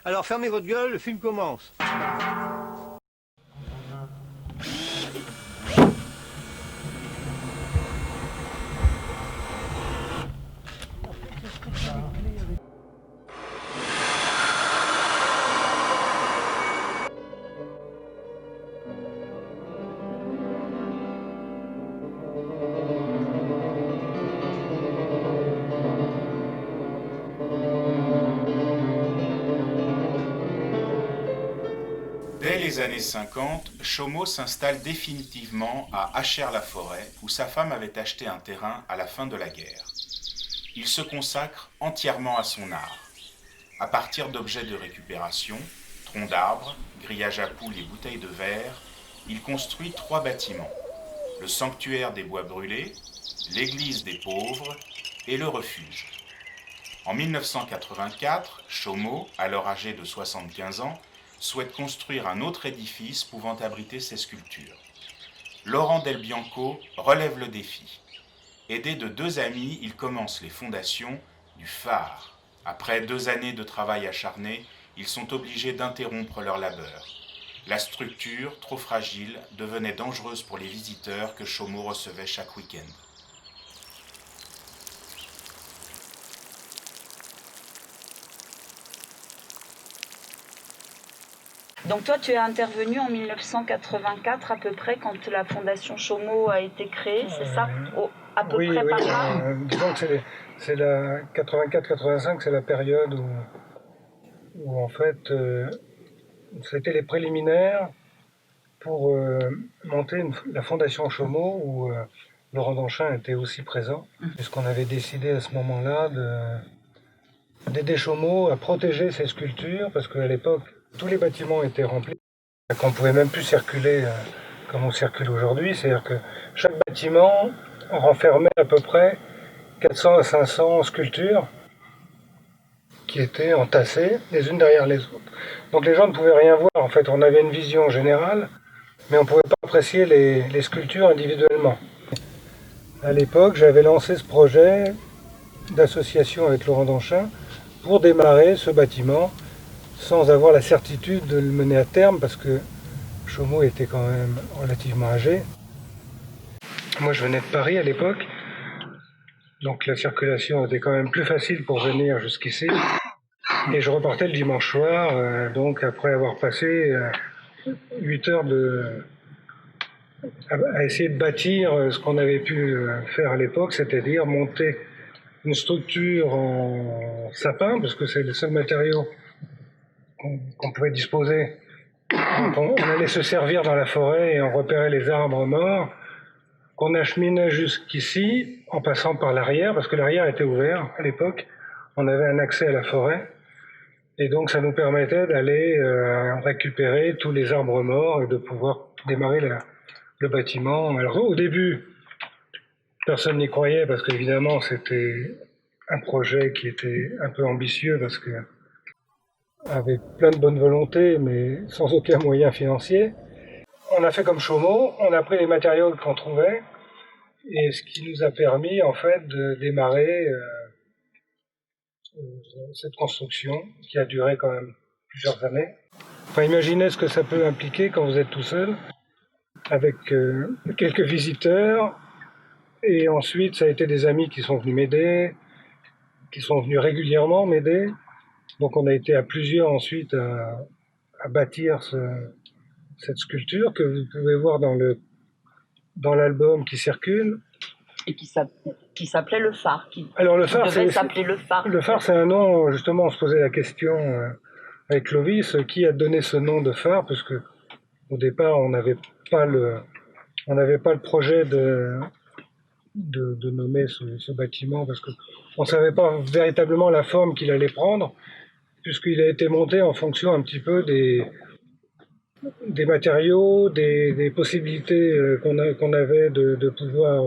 Alors fermez votre gueule, le film commence. Dès les années 50, Chaumont s'installe définitivement à Achères-la-Forêt, où sa femme avait acheté un terrain à la fin de la guerre. Il se consacre entièrement à son art. À partir d'objets de récupération, troncs d'arbres, grillages à poules et bouteilles de verre, il construit 3 bâtiments. Le sanctuaire des bois brûlés, l'église des pauvres et le refuge. En 1984, Chaumont, alors âgé de 75 ans, souhaite construire un autre édifice pouvant abriter ses sculptures. Laurent Del Bianco relève le défi. Aidé de 2 amis, il commence les fondations du phare. Après 2 années de travail acharné, ils sont obligés d'interrompre leur labeur. La structure, trop fragile, devenait dangereuse pour les visiteurs que Chaumont recevait chaque week-end. Donc toi, tu es intervenu en 1984 à peu près quand la Fondation Chaumont a été créée, c'est ça? À peu près par là. Disons que c'est la 84-85, c'est la période où en fait c'était les préliminaires pour monter la Fondation Chaumont où Laurent Danchin était aussi présent, puisqu'on avait décidé à ce moment-là d'aider Chaumont à protéger ses sculptures, parce qu'à l'époque, tous les bâtiments étaient remplis, qu'on ne pouvait même plus circuler comme on circule aujourd'hui, c'est-à-dire que chaque bâtiment renfermait à peu près 400 à 500 sculptures qui étaient entassées les unes derrière les autres. Donc les gens ne pouvaient rien voir, en fait, on avait une vision générale, mais on ne pouvait pas apprécier les sculptures individuellement. À l'époque, j'avais lancé ce projet d'association avec Laurent Danchin pour démarrer ce bâtiment sans avoir la certitude de le mener à terme, parce que Chaumont était quand même relativement âgé. Moi, je venais de Paris à l'époque, donc la circulation était quand même plus facile pour venir jusqu'ici. Et je repartais le dimanche soir, donc après avoir passé 8 heures à essayer de bâtir ce qu'on avait pu faire à l'époque, c'est-à-dire monter une structure en sapin, parce que c'est le seul matériau qu'on pouvait disposer. On allait se servir dans la forêt et on repérait les arbres morts, qu'on acheminait jusqu'ici en passant par l'arrière, parce que l'arrière était ouvert à l'époque. On avait un accès à la forêt. Et donc ça nous permettait d'aller récupérer tous les arbres morts et de pouvoir démarrer le bâtiment. Alors au début, personne n'y croyait, parce qu'évidemment c'était un projet qui était un peu ambitieux, parce que avec plein de bonne volonté, mais sans aucun moyen financier. On a fait comme Chaumont, on a pris les matériaux qu'on trouvait, et ce qui nous a permis en fait de démarrer cette construction qui a duré quand même plusieurs années. Enfin, imaginez ce que ça peut impliquer quand vous êtes tout seul, avec quelques visiteurs, et ensuite ça a été des amis qui sont venus m'aider, qui sont venus régulièrement m'aider. Donc on a été à plusieurs ensuite à bâtir cette sculpture que vous pouvez voir dans l'album qui circule. Et qui s'appelait le phare. Alors le phare, devait s'appeler le phare. Le phare, c'est un nom, justement, on se posait la question avec Clovis, qui a donné ce nom de phare, parce que au départ, on n'avait pas le projet de nommer ce bâtiment, parce que on savait pas véritablement la forme qu'il allait prendre, puisqu'il a été monté en fonction un petit peu des matériaux, des possibilités qu'on avait de pouvoir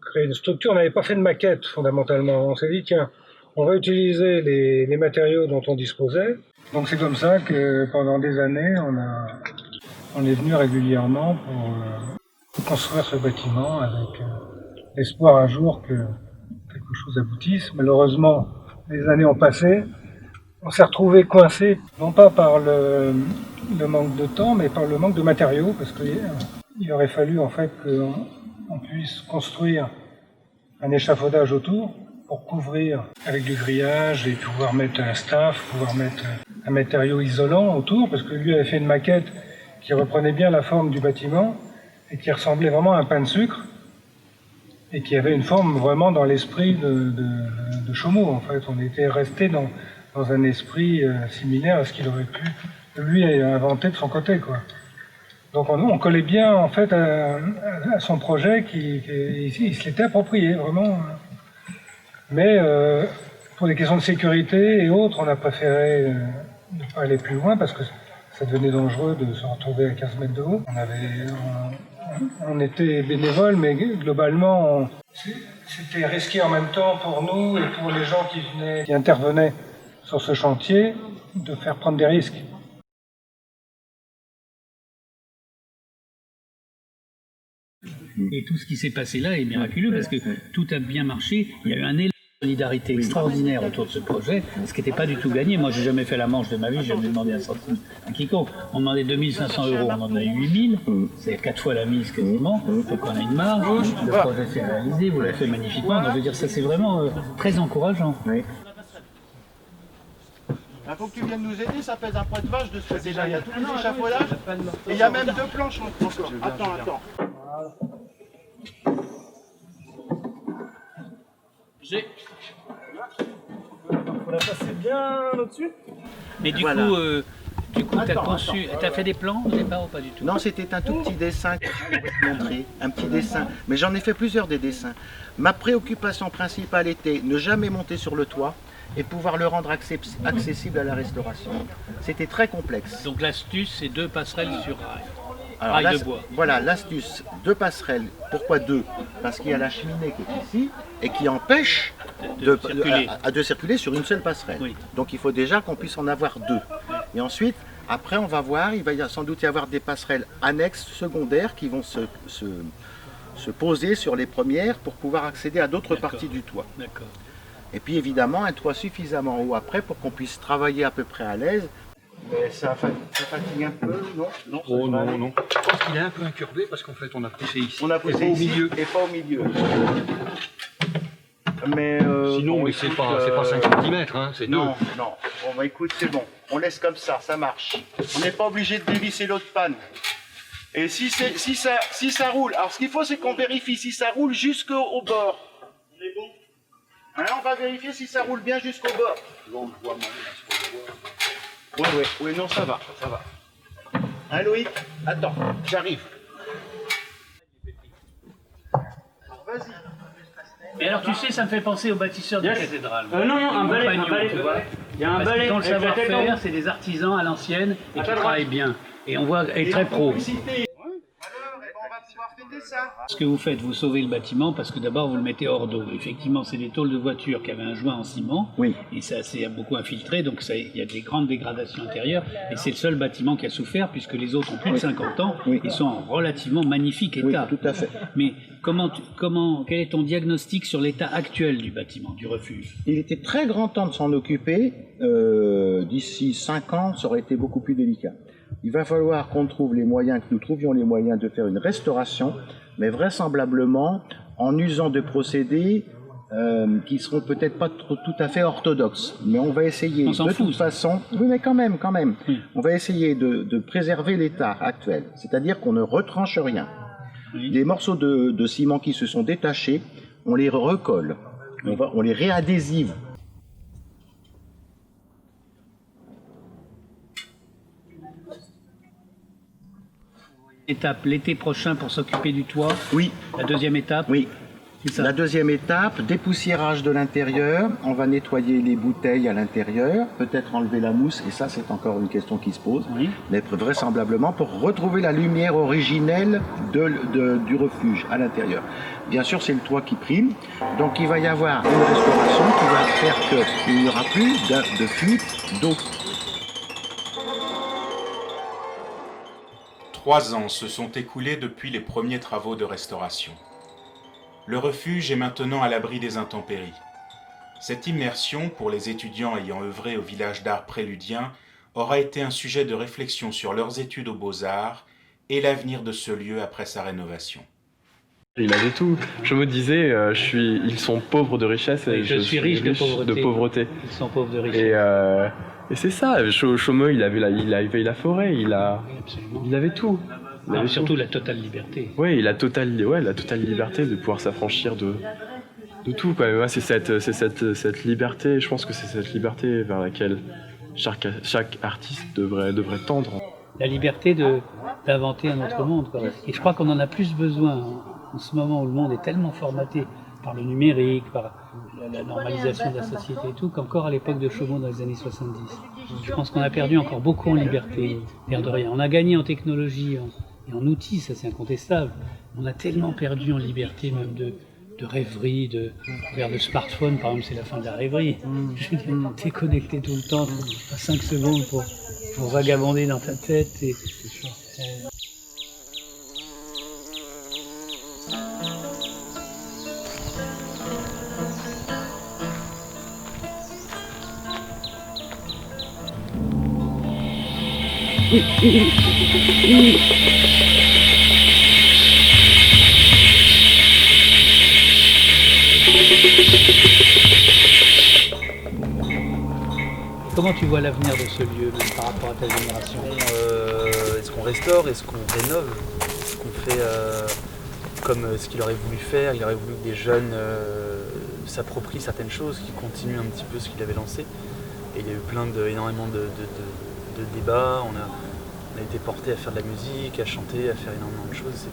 créer une structure. On n'avait pas fait de maquette fondamentalement. On s'est dit, tiens, on va utiliser les matériaux dont on disposait. Donc c'est comme ça que pendant des années, on est venu régulièrement pour construire ce bâtiment avec l'espoir un jour que quelque chose aboutisse. Malheureusement, les années ont passé. On s'est retrouvé coincé, non pas par le manque de temps, mais par le manque de matériaux, parce qu'il aurait fallu en fait qu'on puisse construire un échafaudage autour pour couvrir avec du grillage et pouvoir mettre un staff, pouvoir mettre un matériau isolant autour, parce que lui avait fait une maquette qui reprenait bien la forme du bâtiment et qui ressemblait vraiment à un pain de sucre et qui avait une forme vraiment dans l'esprit de Chaumont. En fait, on était resté dans un esprit similaire à ce qu'il aurait pu lui inventer de son côté, quoi. Donc on collait bien en fait à son projet, il se l'était approprié vraiment. Mais pour des questions de sécurité et autres, on a préféré ne pas aller plus loin parce que ça devenait dangereux de se retrouver à 15 mètres de haut. On était bénévoles, mais globalement, c'était risqué en même temps pour nous et pour les gens qui intervenaient sur ce chantier, de faire prendre des risques. Et tout ce qui s'est passé là est miraculeux parce que tout a bien marché. Il y a eu un élan de solidarité extraordinaire autour de ce projet, ce qui n'était pas du tout gagné. Moi, j'ai jamais fait la manche de ma vie, j'ai jamais demandé un centime à quiconque. On demandait 2500 €, on en a eu 8000, c'est 4 fois la mise quasiment. Donc on a une marge, le projet s'est réalisé, vous l'avez fait magnifiquement. Donc je veux dire, ça c'est vraiment très encourageant. Oui. Il faut que tu viennes nous aider, ça pèse un poids de vache de ce côté-là. Il y a tous les échafaudages et il y a même 2 planches encore. Attends. Faut la passer bien au-dessus. Mais du Voilà. coup, tu as fait des plans au départ ou pas du tout? Non, c'était un tout petit dessin que je voulais te montrer, un petit dessin. Mais j'en ai fait plusieurs des dessins. Ma préoccupation principale était ne jamais monter sur le toit et pouvoir le rendre accessible à la restauration. C'était très complexe. Donc l'astuce, c'est 2 passerelles sur rail. Alors, Rail de bois. Voilà l'astuce, 2 passerelles. Pourquoi 2? Parce qu'il y a la cheminée qui est ici et qui empêche de circuler sur une seule passerelle. Oui. Donc il faut déjà qu'on puisse en avoir 2. Et ensuite, après on va voir, il va sans doute y avoir des passerelles annexes secondaires qui vont se poser sur les premières pour pouvoir accéder à d'autres parties du toit. D'accord. Et puis évidemment un toit suffisamment haut après pour qu'on puisse travailler à peu près à l'aise. Mais ça fatigue un peu, non? Oh non. Je pense qu'il est un peu incurvé parce qu'en fait on a poussé ici. On a poussé et pas ici au milieu. et pas au milieu. Mais Sinon, bon, mais écoute, c'est pas 5 cm, hein, c'est 2. Non. Bon bah écoute, c'est bon. On laisse comme ça marche. On n'est pas obligé de dévisser l'autre panne. Et si ça roule, alors ce qu'il faut c'est qu'on vérifie si ça roule jusqu'au bord. On est bon. Alors on va vérifier si ça roule bien jusqu'au bord. Oui, non, ça va. Hein, Loïc? Attends, j'arrive. Alors, vas-y. Et alors tu sais, ça me fait penser aux bâtisseurs de cathédrale. Non, un balai, tu vois. Il y a un Parce que balai. dans le savoir-faire, c'est des artisans à l'ancienne et qui travaillent bien. Et on voit, et très pro. Alors, on va pouvoir fêter ça. Ce que vous faites, vous sauvez le bâtiment parce que d'abord vous le mettez hors d'eau. Effectivement, c'est des tôles de voiture qui avaient un joint en ciment. Oui. Et ça s'est beaucoup infiltré, donc il y a des grandes dégradations intérieures. Et c'est le seul bâtiment qui a souffert puisque les autres ont plus de 50 ans. Oui. Ils sont en relativement magnifique Oui, état. tout à fait. Mais quel est ton diagnostic sur l'état actuel du bâtiment, du refuge? Il était très grand temps de s'en occuper. D'ici 5 ans, ça aurait été beaucoup plus délicat. Il va falloir que nous trouvions les moyens de faire une restauration, mais vraisemblablement en usant de procédés qui seront peut-être pas tout à fait orthodoxes. Mais on va essayer de toute façon. Oui, mais quand même. On va essayer de préserver l'état actuel, c'est-à-dire qu'on ne retranche rien. Oui. Les morceaux de ciment qui se sont détachés, on les recolle, on les réadhésive. Étape l'été prochain pour s'occuper du toit. Oui. La deuxième étape. Oui. C'est ça. La deuxième étape, dépoussiérage de l'intérieur. On va nettoyer les bouteilles à l'intérieur, peut-être enlever la mousse, et ça c'est encore une question qui se pose, Oui. mais vraisemblablement pour retrouver la lumière originelle du refuge à l'intérieur. Bien sûr, c'est le toit qui prime, donc il va y avoir une restauration qui va faire qu'il n'y aura plus de fuite d'eau. 3 ans se sont écoulés depuis les premiers travaux de restauration. Le refuge est maintenant à l'abri des intempéries. Cette immersion, pour les étudiants ayant œuvré au village d'art préludien, aura été un sujet de réflexion sur leurs études aux Beaux-Arts et l'avenir de ce lieu après sa rénovation. Il avait tout. Je me disais, ils sont pauvres de richesse et je suis riche de pauvreté. Ils sont pauvres de richesse. Et c'est ça, Chaumeux, il avait la forêt, il avait tout. Il avait surtout la totale liberté. Oui, la totale liberté de pouvoir s'affranchir de tout. Quoi. Ouais, c'est cette liberté, je pense que c'est cette liberté vers laquelle chaque artiste devrait tendre. La liberté d'inventer un autre monde. Quoi. Et je crois qu'on en a plus besoin en ce moment où le monde est tellement formaté par le numérique, par la normalisation de la société et tout, qu'encore à l'époque de Chaumont dans les années 70. Je pense qu'on a perdu encore beaucoup en liberté, l'air de rien. On a gagné en technologie et en outils, ça c'est incontestable. On a tellement perdu en liberté même de rêverie, vers le smartphone, par exemple, c'est la fin de la rêverie. Je veux dire, t'es connecté tout le temps, à 5 secondes pour vagabonder dans ta tête. Comment tu vois l'avenir de ce lieu, même par rapport à ta génération? Est-ce qu'on restaure, est-ce qu'on rénove, est-ce qu'on fait comme ce qu'il aurait voulu faire? Il aurait voulu que des jeunes s'approprient certaines choses, qui continuent un petit peu ce qu'il avait lancé. Et il y a eu énormément de débats, on a été porté à faire de la musique, à chanter, à faire énormément de choses.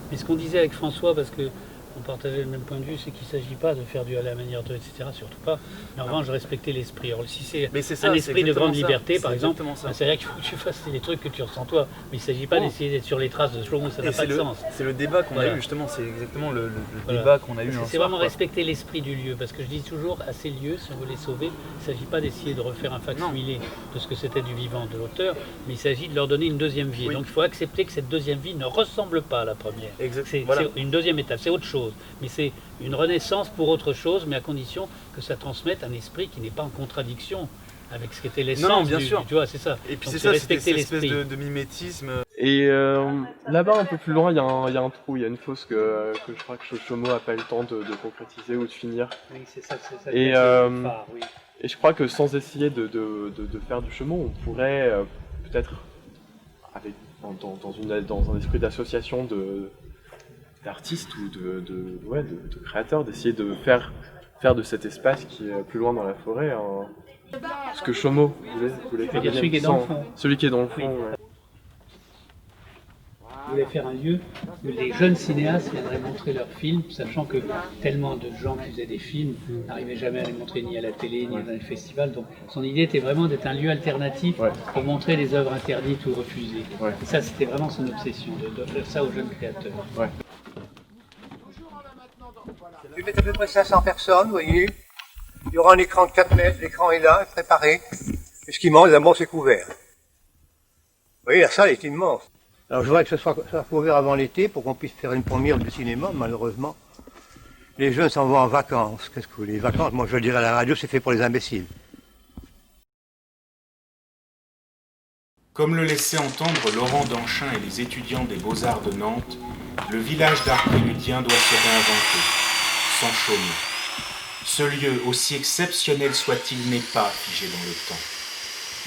Mais ce qu'on disait avec François, parce que on partageait le même point de vue, c'est qu'il ne s'agit pas de faire du à la manière de, etc. Surtout pas. Mais en revanche, respecter l'esprit. Alors, si c'est un esprit de grande liberté, par exemple, c'est-à-dire qu'il faut que tu fasses les trucs que tu ressens toi. Mais il ne s'agit pas d'essayer d'être sur les traces de Chaumont, ça n'a pas de sens. C'est le débat qu'on a eu, justement, c'est exactement le débat qu'on a eu. C'est vraiment respecter l'esprit du lieu. Parce que je dis toujours, à ces lieux, si on veut les sauver, il ne s'agit pas d'essayer de refaire un facsimilé de ce que c'était du vivant de l'auteur, mais il s'agit de leur donner une deuxième vie. Donc il faut accepter que cette deuxième vie ne ressemble pas à la première. C'est une deuxième étape, c'est autre chose. Mais c'est une renaissance pour autre chose, mais à condition que ça transmette un esprit qui n'est pas en contradiction avec ce qu'était l'essence. Bien sûr. Tu vois, c'est ça. Et puis c'est ça, c'est cette espèce de mimétisme. Et là-bas, un peu plus loin, il y a un trou, il y a une fosse que je crois que Chaumont n'a pas eu le temps de concrétiser ou de finir. Oui, c'est ça. Et je crois que sans essayer de faire du Chaumont, on pourrait peut-être, dans un esprit d'association d'artistes ou de créateurs, d'essayer de faire de cet espace qui est plus loin dans la forêt ce que Chaumont voulait faire. Celui qui est dans le fond. Celui qui est dans le fond, ouais. Je voulais faire un lieu où les jeunes cinéastes viendraient montrer leurs films, sachant que tellement de gens qui faisaient des films n'arrivaient jamais à les montrer ni à la télé, ni dans les festivals. Donc son idée était vraiment d'être un lieu alternatif pour montrer les œuvres interdites ou refusées. Ouais. Et ça, c'était vraiment son obsession, de faire ça aux jeunes créateurs. Ouais. Je vais mettre à peu près 500 personnes, vous voyez. Il y aura un écran de 4 mètres, l'écran est là, préparé. Et ce qui manque, d'abord, c'est couvert. Vous voyez, la salle est immense. Alors je voudrais que ça soit couvert avant l'été pour qu'on puisse faire une première de cinéma, malheureusement. Les jeunes s'en vont en vacances. Qu'est-ce que vous voulez? Les vacances, moi je le dirais à la radio, c'est fait pour les imbéciles. Comme le laissaient entendre Laurent Danchin et les étudiants des Beaux-Arts de Nantes, le village d'art préludien doit se réinventer, sans Chaumont. Ce lieu, aussi exceptionnel soit-il, n'est pas figé dans le temps.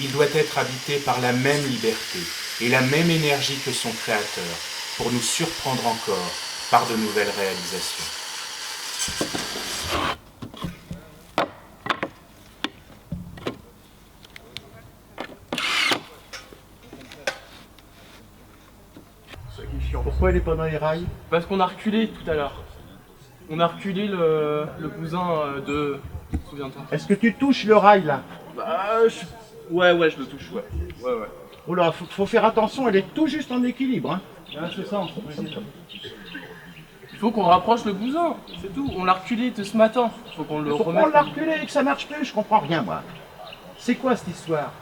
Il doit être habité par la même liberté et la même énergie que son créateur, pour nous surprendre encore par de nouvelles réalisations. Pourquoi elle n'est pas dans les rails? Parce qu'on a reculé tout à l'heure. On a reculé le cousin de... Souviens-toi. Est-ce que tu touches le rail là? Ouais, je le touche, ouais. Oula, faut faire attention, elle est tout juste en équilibre. Hein. Ah, c'est ça, il faut qu'on rapproche le cousin, c'est tout. On l'a reculé ce matin. Faut qu'on le remette. Pourquoi on l'a reculé et que ça marche plus? Je comprends rien moi. C'est quoi cette histoire?